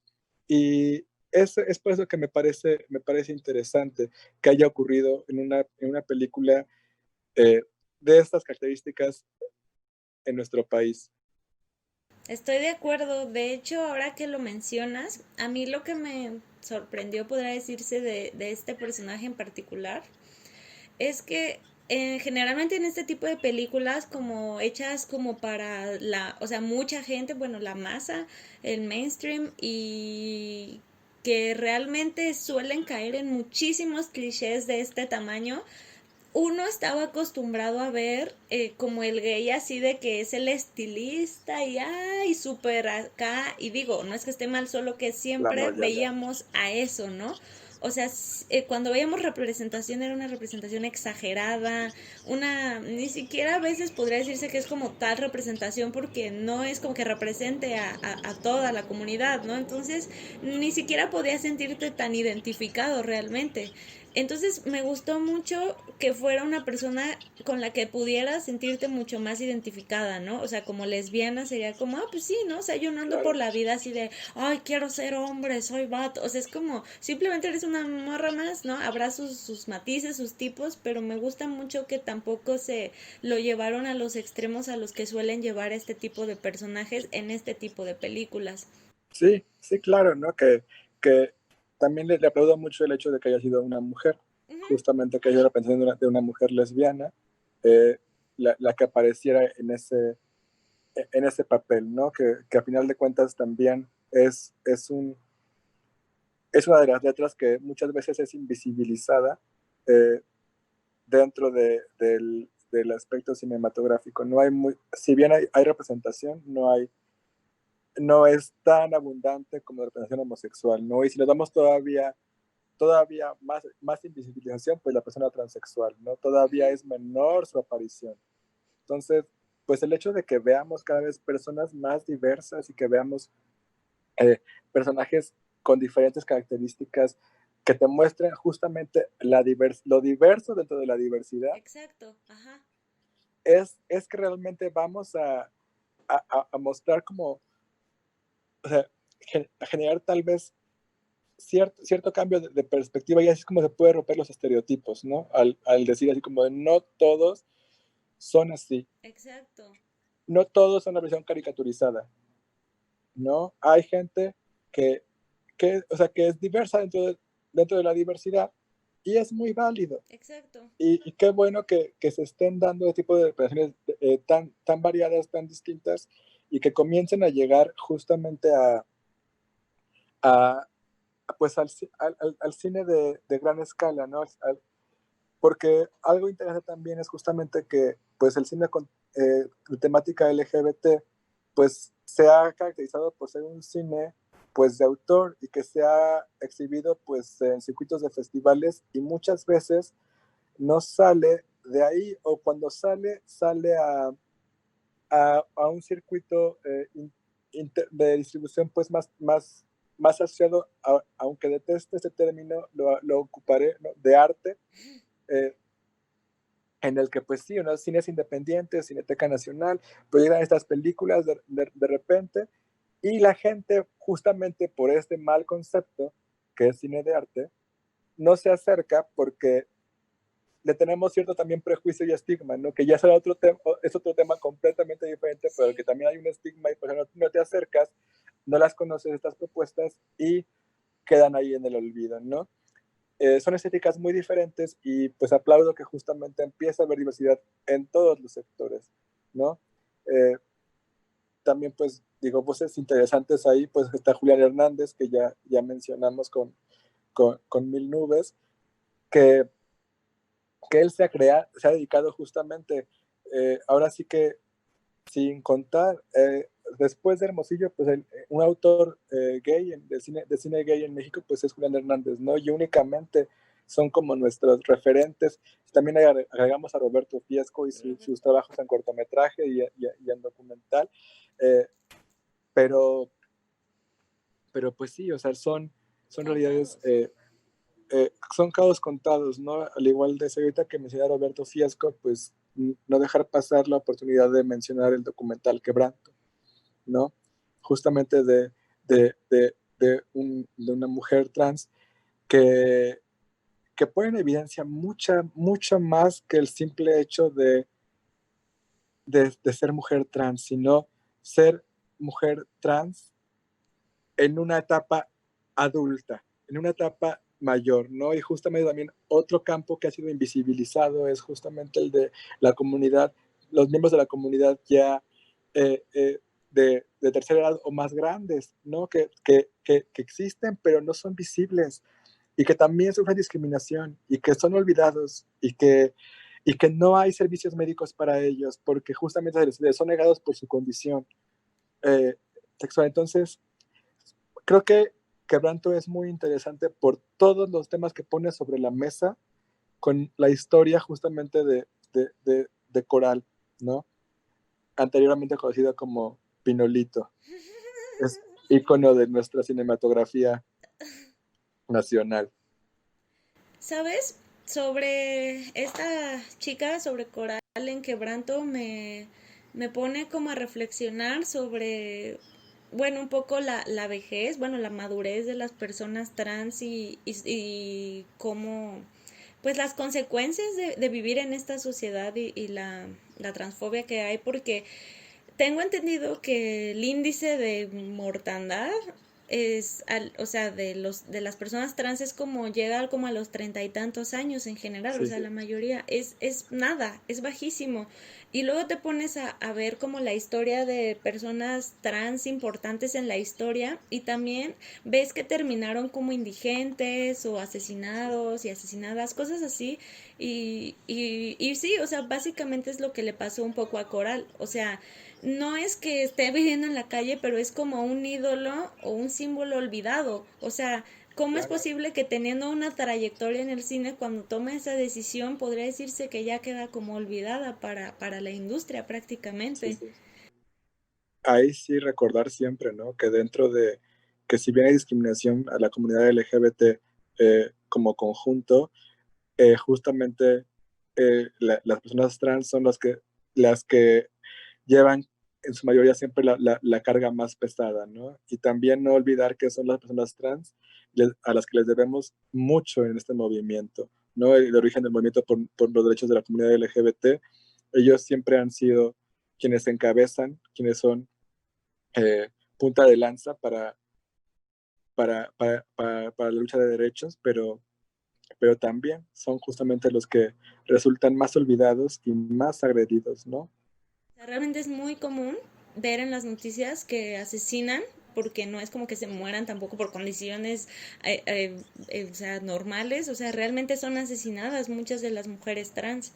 Y es por eso que me parece interesante que haya ocurrido en una película de estas características en nuestro país. Estoy de acuerdo. De hecho, ahora que lo mencionas, a mí lo que me sorprendió, podría decirse, de este personaje en particular, es que generalmente en este tipo de películas como hechas como para la, o sea, mucha gente, bueno, la masa, el mainstream y que realmente suelen caer en muchísimos clichés de este tamaño, uno estaba acostumbrado a ver como el gay así de que es el estilista y ay, súper acá, y digo, no es que esté mal, solo que siempre Claro, ya. veíamos a eso, ¿no? O sea, cuando veíamos representación era una representación exagerada, ni siquiera a veces podría decirse que es como tal representación porque no es como que represente a toda la comunidad, ¿no? Entonces, ni siquiera podías sentirte tan identificado realmente. Entonces me gustó mucho que fuera una persona con la que pudieras sentirte mucho más identificada, ¿no? O sea, como lesbiana sería como, ah, pues sí, ¿no? O sea, yo no ando por Claro. la vida así de, ay, quiero ser hombre, soy vato. O sea, es como, simplemente eres una morra más, ¿no? Habrá sus matices, sus tipos, pero me gusta mucho que tampoco se lo llevaron a los extremos a los que suelen llevar este tipo de personajes en este tipo de películas. Sí, sí, claro, ¿no? Que también le aplaudo mucho el hecho de que haya sido una mujer, Ujú. justamente que haya representación de una mujer lesbiana, eh, la que apareciera en ese papel, ¿no? Que a final de cuentas también es una de las letras que muchas veces es invisibilizada eh, dentro del aspecto cinematográfico. No hay si bien hay representación, no es tan abundante como la representación homosexual, ¿no? Y si nos damos todavía más invisibilización, pues la persona transexual, ¿no? Todavía es menor su aparición. Entonces, pues el hecho de que veamos cada vez personas más diversas y que veamos eh, personajes con diferentes características que te muestren justamente lo diverso dentro de la diversidad, Exacto, ajá. es que realmente vamos a mostrar como, o sea, a generar tal vez cierto cambio de perspectiva y así es como se puede romper los estereotipos, ¿no? Al decir así como de, no todos son así, Exacto. no todos son una versión caricaturizada, ¿no? Hay gente que, o sea, que es diversa dentro de la diversidad y es muy válido. Exacto. Y qué bueno que se estén dando este tipo de representaciones tan variadas, tan distintas y que comiencen a llegar justamente a, pues al cine de gran escala, ¿no? Porque algo interesante también es justamente que pues el cine de temática LGBT pues se ha caracterizado por ser un cine pues de autor y que se ha exhibido pues en circuitos de festivales y muchas veces no sale de ahí o cuando sale a un circuito de distribución pues más asociado, aunque deteste este término, lo ocuparé, ¿no? De arte, eh, en el que pues sí, unos cines independientes, Cineteca Nacional, proyectan estas películas de repente y la gente justamente por este mal concepto que es cine de arte, no se acerca porque le tenemos cierto también prejuicio y estigma, ¿no? Que ya será es otro tema completamente diferente, pero el que Sí. también hay un estigma y por ejemplo no te acercas, no las conoces estas propuestas y quedan ahí en el olvido, ¿no? Son estéticas muy diferentes y pues aplaudo que justamente empieza a haber diversidad en todos los sectores, ¿no? Eh, También pues digo, voces interesantes ahí, pues está Julián Hernández, que ya mencionamos con Mil Nubes, que, que él se ha dedicado justamente, ahora sí que sin contar, después de Hermosillo, pues un autor gay, de cine gay en México, pues es Julián Hernández, ¿no? Y únicamente son como nuestros referentes. También agregamos a Roberto Fiesco y Ujú. sus trabajos en cortometraje y en documental. Eh, pero, pero pues sí, o sea, son realidades, Contados. son casos contados, ¿no? Al igual de ahorita que mencioné a Roberto Fiesco, pues no dejar pasar la oportunidad de mencionar el documental Quebranto, ¿no? Justamente de una mujer trans que, que pone en evidencia mucho más que el simple hecho de ser mujer trans, sino ser mujer trans en una etapa adulta, en una etapa mayor, ¿no? Y justamente también otro campo que ha sido invisibilizado es justamente el de la comunidad, los miembros de la comunidad ya eh, eh, de tercera edad o más grandes, ¿no? Que existen, pero no son visibles y que también sufren discriminación y que son olvidados y que y que no hay servicios médicos para ellos porque justamente les son negados por su condición sexual. Entonces, creo que Quebranto es muy interesante por todos los temas que pone sobre la mesa con la historia justamente de Coral, ¿no? Anteriormente conocido como Pinolito. Es ícono de nuestra cinematografía nacional. ¿Sabes? Sobre esta chica, sobre Coral en Quebranto, me pone como a reflexionar sobre, bueno, un poco la vejez, bueno, la madurez de las personas trans y cómo, pues las consecuencias de vivir en esta sociedad y la transfobia que hay, porque tengo entendido que el índice de mortandad o sea, de las personas trans es como llega como a los 30 y tantos años en general, o Sí, sea, la mayoría es nada, es bajísimo. Y luego te pones a ver como la historia de personas trans importantes en la historia y también ves que terminaron como indigentes o asesinados y asesinadas, cosas así. Y sí, o sea, básicamente es lo que le pasó un poco a Coral, o sea, no es que esté viviendo en la calle, pero es como un ídolo o un símbolo olvidado. O sea, ¿cómo es claro. posible que teniendo una trayectoria en el cine, cuando toma esa decisión, podría decirse que ya queda como olvidada para la industria Sí, prácticamente? sí. Ahí sí recordar siempre, ¿no? Que dentro de, que si bien hay discriminación a la comunidad LGBT como conjunto, justamente las personas trans son las que llevan en su mayoría siempre la carga más pesada, ¿no? Y también no olvidar que son las personas trans a las que les debemos mucho en este movimiento, ¿no? El origen del movimiento por los derechos de la comunidad LGBT, ellos siempre han sido quienes encabezan, quienes son eh, punta de lanza para la lucha de derechos, pero también son justamente los que resultan más olvidados y más agredidos, ¿no? O sea, realmente es muy común ver en las noticias que asesinan, porque no es como que se mueran tampoco por condiciones o sea, normales, o sea, realmente son asesinadas muchas de las mujeres trans.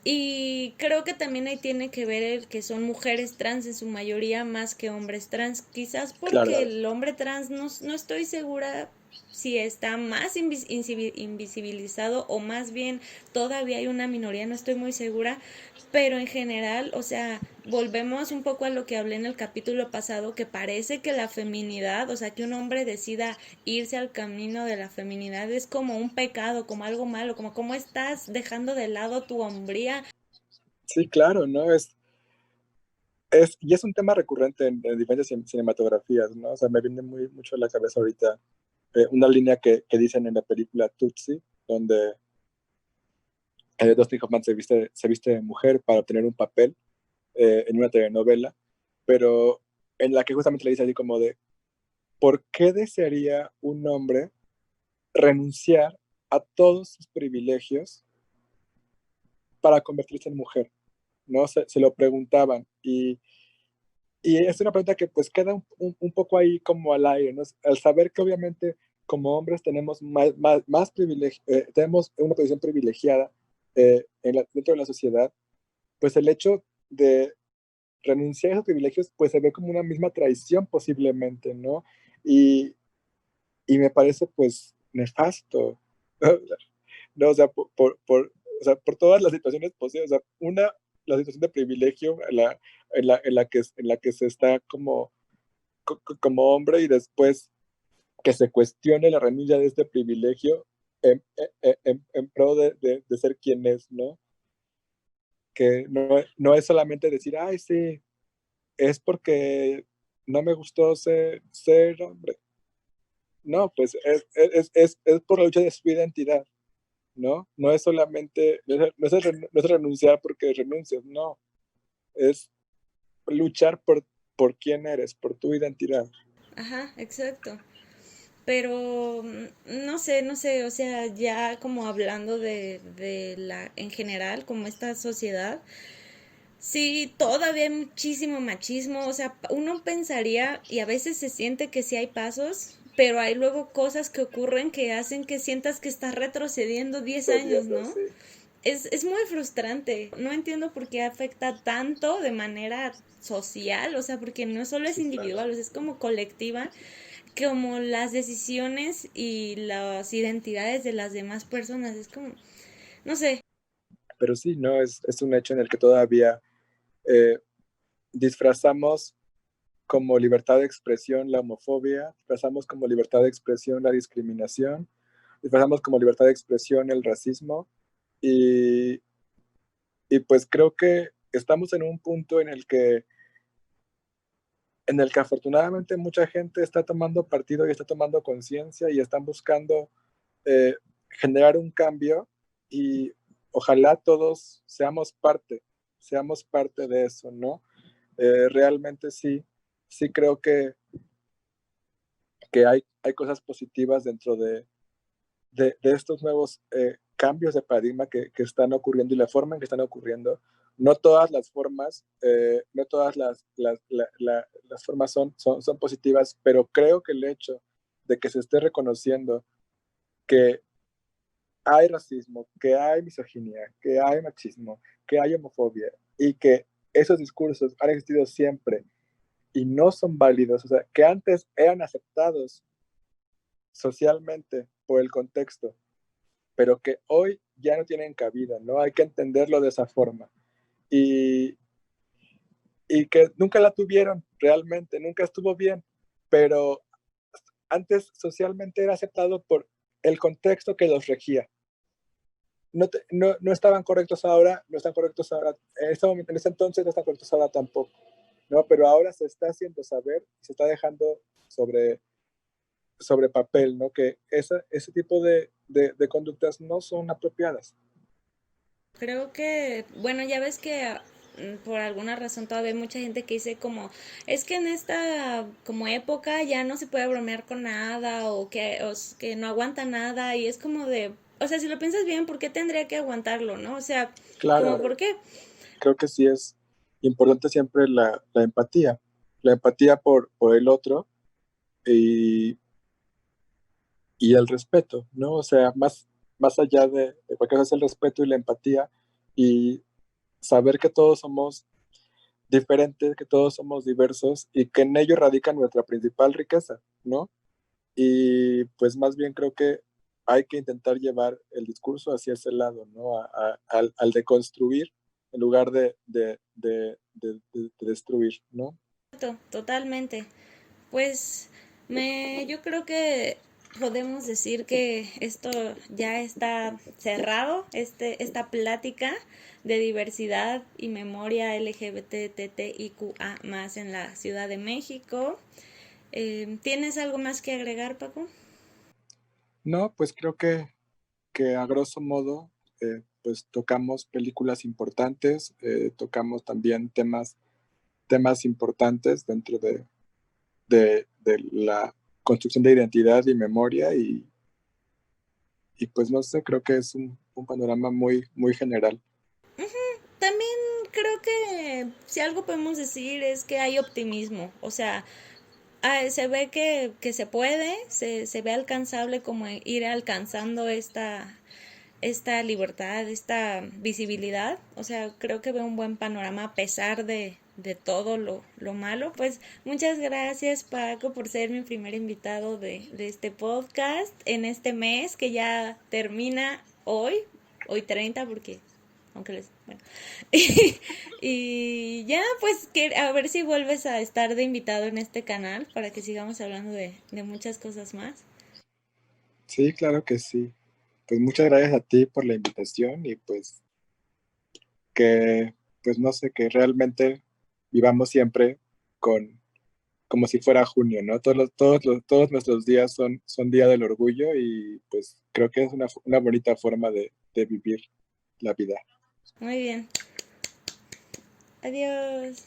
Y creo que también ahí tiene que ver el que son mujeres trans en su mayoría más que hombres trans. Quizás Claro, porque el hombre trans no estoy segura si está más invisibilizado o más bien todavía hay una minoría, no estoy muy segura, pero en general, o sea, volvemos un poco a lo que hablé en el capítulo pasado, que parece que la feminidad, o sea, que un hombre decida irse al camino de la feminidad es como un pecado, como algo malo, como cómo estás dejando de lado tu hombría. sí, claro, ¿no? Y es un tema recurrente en diferentes cinematografías, ¿no? O sea, me viene mucho a la cabeza ahorita una línea que dicen en la película Tutsi, donde Dustin Hoffman se viste de mujer para obtener un papel en una telenovela, pero en la que justamente le dice así como de, ¿por qué desearía un hombre renunciar a todos sus privilegios para convertirse en mujer? ¿No? Se lo preguntaban y es una pregunta que pues queda un poco ahí como al aire, ¿no? Al saber que obviamente como hombres tenemos más privilegio, tenemos una posición privilegiada dentro de la sociedad, pues el hecho de renunciar a esos privilegios pues se ve como una misma traición posiblemente, ¿no? Y, y me parece pues nefasto, ¿no? O sea, o sea, por todas las situaciones posibles, o sea, la situación de privilegio en la que se está como hombre y después que se cuestione la renuncia de este privilegio en pro de ser quien es, ¿no? Que no es solamente decir, ay, sí, es porque no me gustó ser hombre. No, pues es por la lucha de su identidad, ¿no? No es solamente, no es renunciar porque renuncias, no, es luchar por quién eres, por tu identidad. Ajá, exacto. Pero no sé, o sea, ya como hablando de la, en general, como esta sociedad, sí, todavía hay muchísimo machismo, o sea, uno pensaría y a veces se siente que sí hay pasos, pero hay luego cosas que ocurren que hacen que sientas que estás retrocediendo 10 años, Sucediendo, ¿no? sí. es muy frustrante. No entiendo por qué afecta tanto de manera social, o sea, porque no solo es Sí, claro. individual, o sea, es como colectiva, como las decisiones y las identidades de las demás personas. Es como, no sé. Pero sí, ¿no? Es un hecho en el que todavía eh, disfrazamos como libertad de expresión la homofobia, disfrazamos como libertad de expresión la discriminación, disfrazamos como libertad de expresión el racismo y, y pues creo que estamos en un punto en el que afortunadamente mucha gente está tomando partido y está tomando conciencia y están buscando eh, generar un cambio y ojalá todos seamos parte de eso, ¿no? Realmente sí, sí creo que hay cosas positivas dentro de estos nuevos cambios de paradigma que están ocurriendo y la forma en que están ocurriendo. No todas las formas, no todas las formas son positivas, pero creo que el hecho de que se esté reconociendo que hay racismo, que hay misoginia, que hay machismo, que hay homofobia y que esos discursos han existido siempre y no son válidos, o sea, que antes eran aceptados socialmente por el contexto, pero que hoy ya no tienen cabida, ¿no? Hay que entenderlo de esa forma. Y, y que nunca la tuvieron realmente, nunca estuvo bien, pero antes socialmente era aceptado por el contexto que los regía. No estaban correctos ahora, no están correctos ahora, en ese entonces no están correctos ahora tampoco, ¿no? Pero ahora se está haciendo saber, se está dejando sobre papel, ¿no? Que ese tipo de conductas no son apropiadas. Creo que, bueno, ya ves que por alguna razón todavía hay mucha gente que dice como, es que en esta como época ya no se puede bromear con nada que no aguanta nada y es como de, o sea, si lo piensas bien, ¿por qué tendría que aguantarlo, no? O sea, como, Claro, ¿por qué? creo que sí es importante siempre la empatía por el otro y, y el respeto, ¿no? O sea, más allá de cualquier cosa, es el respeto y la empatía y saber que todos somos diferentes, que todos somos diversos y que en ello radica nuestra principal riqueza, ¿no? Y pues más bien creo que hay que intentar llevar el discurso hacia ese lado, ¿no? Al de construir en lugar de destruir, ¿no? Totalmente. Pues yo creo que podemos decir que esto ya está cerrado, esta plática de diversidad y memoria LGBTTIQA más en la Ciudad de México. ¿Tienes algo más que agregar, Paco? No, pues creo que a grosso modo, pues tocamos películas importantes, tocamos también temas importantes dentro de la construcción de identidad y memoria y pues no sé, creo que es un panorama muy general. También creo que si algo podemos decir es que hay optimismo, o sea, se ve que se puede, se ve alcanzable como ir alcanzando esta libertad, esta visibilidad. O sea, creo que veo un buen panorama a pesar de todo lo malo. Pues muchas gracias, Paco, por ser mi primer invitado de este podcast en este mes que ya termina hoy 30 porque aunque les, bueno. Y ya, pues, a ver si vuelves a estar de invitado en este canal para que sigamos hablando de muchas cosas más. Sí, claro que sí. Pues muchas gracias a ti por la invitación y pues que, pues no sé, que realmente vivamos siempre con, como si fuera junio, ¿no? Todos nuestros días son día del orgullo y pues creo que es una bonita forma de vivir la vida. Muy bien. Adiós.